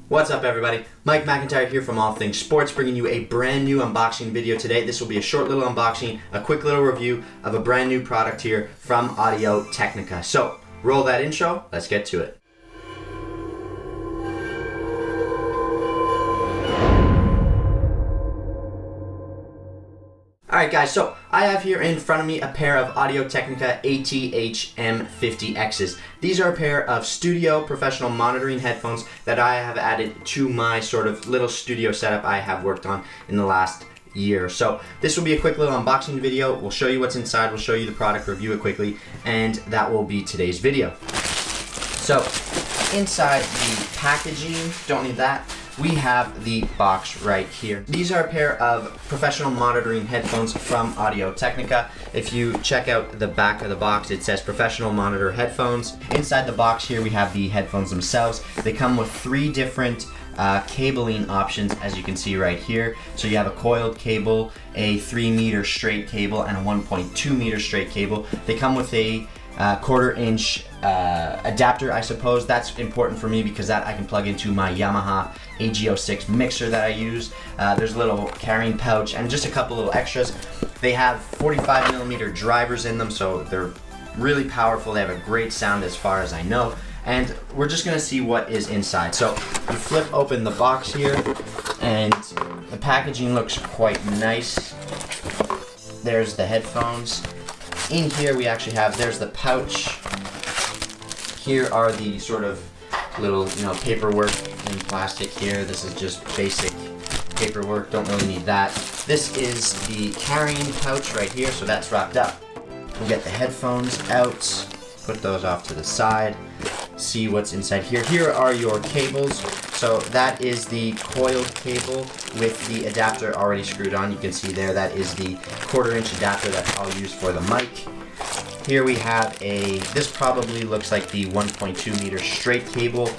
What's up everybody? Mike McIntyre here from All Things Sports, bringing you a brand new unboxing video today. This will be a short little unboxing, a quick little review of a brand new product here from Audio-Technica. So, roll that intro, let's get to it. Alright guys, so I have here in front of me a pair of Audio-Technica ATH-M50Xs. These are a pair of studio professional monitoring headphones that I have added to my sort of little studio setup I have worked on in the last year. So this will be a quick little unboxing video. We'll show you what's inside, we'll show you the product, review it quickly, and that will be today's video. So inside the packaging, don't need that, we have the box right here. These are a pair of professional monitoring headphones from Audio-Technica. If you check out the back of the box, it says professional monitor headphones. Inside the box here we have the headphones themselves. They come with 3 different cabling options, as you can see right here. So you have a coiled cable, a 3-meter straight cable, and a 1.2 meter straight cable. They come with a 1/4 inch adapter, I suppose. That's important for me because that I can plug into my Yamaha AG06 mixer that I use. There's a little carrying pouch and just a couple little extras. They have 45mm drivers in them, so they're really powerful. They have a great sound as far as I know. And we're just gonna see what is inside. So you flip open the box here and the packaging looks quite nice. There's the headphones. In here we actually have, there's the pouch. Here are the sort of little, paperwork in plastic here. This is just basic paperwork, don't really need that. This is the carrying pouch right here, so that's wrapped up. We'll get the headphones out, put those off to the side, see what's inside here. Here are your cables. So that is the coiled cable with the adapter already screwed on. You can see there, that is the 1/4 inch adapter that I'll use for the mic. Here we have this probably looks like the 1.2 meter straight cable.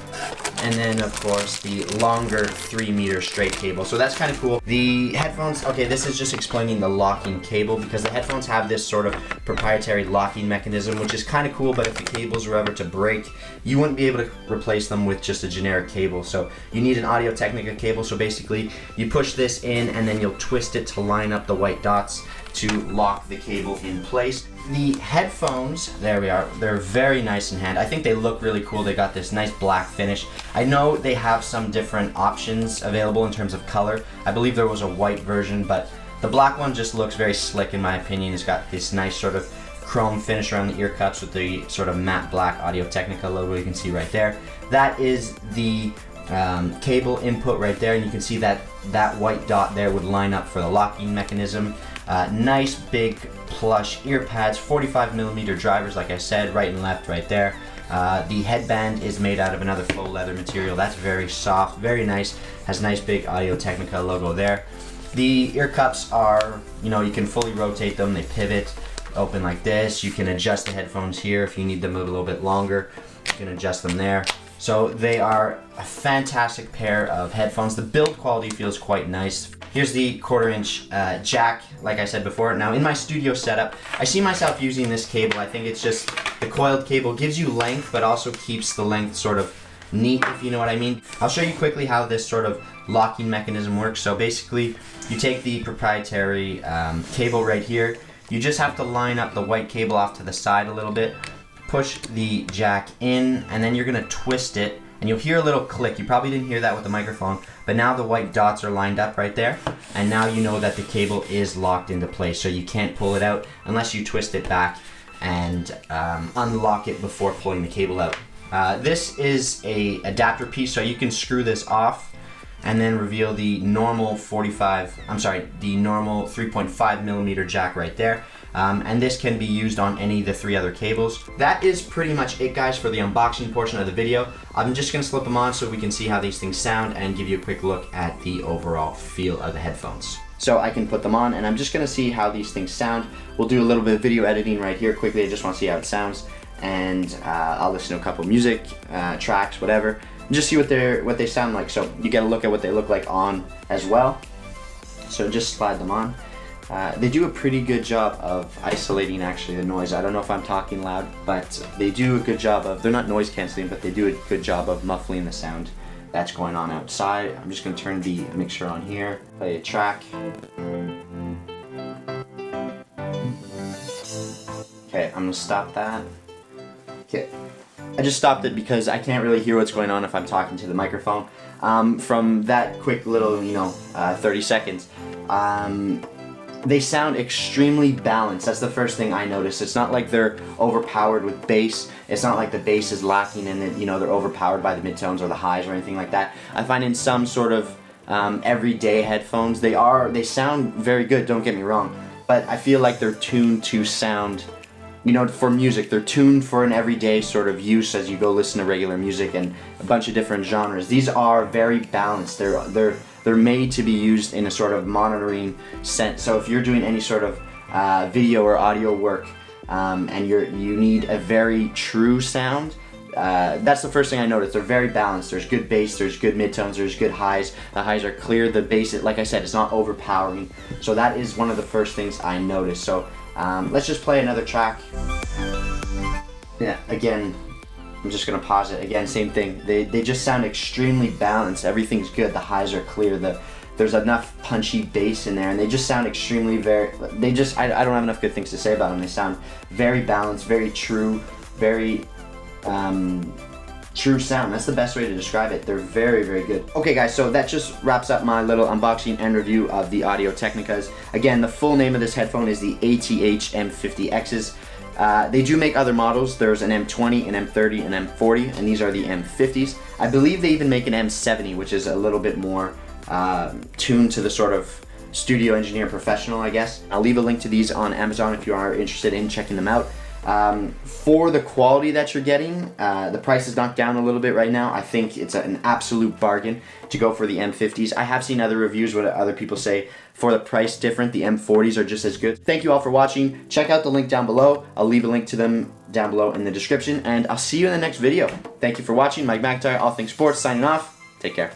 And then of course the longer 3-meter straight cable. So that's kind of cool. The headphones, okay, this is just explaining the locking cable because the headphones have this sort of proprietary locking mechanism, which is kind of cool, but if the cables were ever to break, you wouldn't be able to replace them with just a generic cable. So you need an Audio-Technica cable. So basically you push this in and then you'll twist it to line up the white dots to lock the cable in place. The headphones, there we are, they're very nice in hand. I think they look really cool. They got this nice black finish. I know they have some different options available in terms of color. I believe there was a white version, but the black one just looks very slick in my opinion. It's got this nice sort of chrome finish around the ear cups with the sort of matte black Audio-Technica logo you can see right there. That is the cable input right there, and you can see that white dot there would line up for the locking mechanism. Nice big plush ear pads, 45mm drivers like I said, right and left right there. The headband is made out of another faux leather material. That's very soft, very nice, has nice big Audio-Technica logo there. The ear cups are, you can fully rotate them, they pivot, open like this. You can adjust the headphones here if you need them a little bit longer. You can adjust them there. So they are a fantastic pair of headphones. The build quality feels quite nice. Here's the 1/4 inch jack, like I said before. Now in my studio setup, I see myself using this cable. I think it's just, the coiled cable gives you length, but also keeps the length sort of neat, if you know what I mean. I'll show you quickly how this sort of locking mechanism works. So basically, you take the proprietary cable right here. You just have to line up the white cable off to the side a little bit, push the jack in, and then you're gonna twist it, and you'll hear a little click. You probably didn't hear that with the microphone, but now the white dots are lined up right there, and now you know that the cable is locked into place, so you can't pull it out unless you twist it back and unlock it before pulling the cable out. This is a adapter piece, so you can screw this off and then reveal the normal 3.5mm jack right there. And this can be used on any of the 3 other cables. That is pretty much it, guys, for the unboxing portion of the video. I'm just gonna slip them on so we can see how these things sound and give you a quick look at the overall feel of the headphones. So I can put them on and I'm just gonna see how these things sound. We'll do a little bit of video editing right here quickly. I just wanna see how it sounds. And I'll listen to a couple music, tracks, whatever. Just see what they sound like. So you get a look at what they look like on as well. So just slide them on. They do a pretty good job of isolating actually the noise. I don't know if I'm talking loud, but they do a good job of, they're not noise canceling, but they do a good job of muffling the sound that's going on outside. I'm just going to turn the mixer on here, play a track. Okay, I'm going to stop that. Okay, I just stopped it because I can't really hear what's going on if I'm talking to the microphone. From that quick little, 30 seconds, they sound extremely balanced. That's the first thing I noticed. It's not like they're overpowered with bass. It's not like the bass is lacking and they're overpowered by the midtones or the highs or anything like that. I find in some sort of everyday headphones, they sound very good, don't get me wrong, but I feel like they're tuned to sound, for music. They're tuned for an everyday sort of use as you go listen to regular music and a bunch of different genres. These are very balanced. They're made to be used in a sort of monitoring sense. So if you're doing any sort of video or audio work and you need a very true sound, that's the first thing I noticed. They're very balanced. There's good bass, there's good midtones, there's good highs. The highs are clear. The bass, like I said, it's not overpowering. So that is one of the first things I noticed. So let's just play another track. Yeah, again, I'm just gonna pause it. Again, same thing. They just sound extremely balanced. Everything's good. The highs are clear. There's enough punchy bass in there, and they just sound extremely I don't have enough good things to say about them. They sound very balanced, very true, very true sound. That's the best way to describe it. They're very, very good. Okay guys, so that just wraps up my little unboxing and review of the Audio Technicas. Again, the full name of this headphone is the ATH-M50Xs. They do make other models. There's an M20, an M30, an M40, and these are the M50s. I believe they even make an M70, which is a little bit more tuned to the sort of studio engineer professional, I guess. I'll leave a link to these on Amazon if you are interested in checking them out. For the quality that you're getting, the price is knocked down a little bit right now. I think it's an absolute bargain to go for the M50s. I have seen other reviews where other people say for the price different, the M40s are just as good. Thank you all for watching. Check out the link down below. I'll leave a link to them down below in the description, and I'll see you in the next video. Thank you for watching. Mike McIntyre, All Things Sports, signing off. Take care.